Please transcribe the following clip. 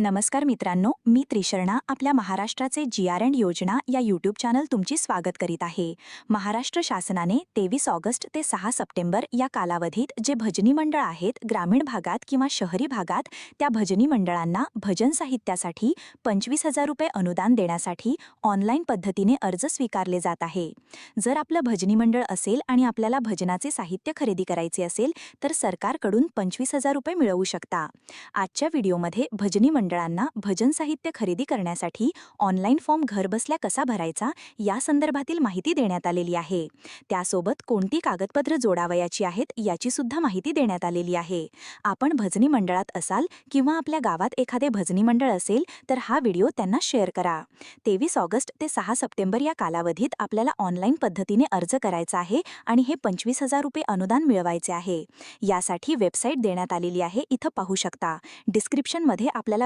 नमस्कार मित्रांनो, मी त्रिशर्णा आपल्या महाराष्ट्राचे GR&D योजना या यूट्यूब चॅनल तुमची स्वागत करीत आहे। महाराष्ट्र शासनाने 23 ऑगस्ट ते 6 सप्टेंबर या कालावधीत जे भजनी मंडळ आहेत ग्रामीण भागात किंवा शहरी भागात त्या भजनी मंडळांना भजन साहित्यासाठी 25,000 रुपये अनुदान देण्यासाठी ऑनलाईन पद्धतीने अर्ज स्वीकारले जात आहे। जर आपलं भजनी मंडळ असेल आणि आपल्याला भजनाचे साहित्य खरेदी करायचे असेल तर सरकारकडून 25,000 रुपये मिळवू शकता। आजच्या व्हिडिओमध्ये भजनी मंडळांना भजन साहित्य खरेदी करण्यासाठी ऑनलाईन फॉर्म घरबसल्या कसा भरायचा या संदर्भातील माहिती देण्यात आलेली आहे। त्यासोबत कोणती कागदपत्रे जोडावयाची आहेत याची सुद्धा माहिती देण्यात आलेली आहे। आपण भजनी मंडळात असाल किंवा आपल्या गावात एखादे भजनी मंडळ असेल तर हा व्हिडिओ त्यांना शेअर करा। 23 ऑगस्ट ते 6 सप्टेंबर या कालावधीत आपल्याला ऑनलाईन पद्धतीने अर्ज करायचा आहे आणि हे 25,000 रुपये अनुदान मिळवायचे आहे। यासाठी वेबसाईट देण्यात आलेली आहे, इथं पाहू शकता। डिस्क्रिप्शनमध्ये आपल्याला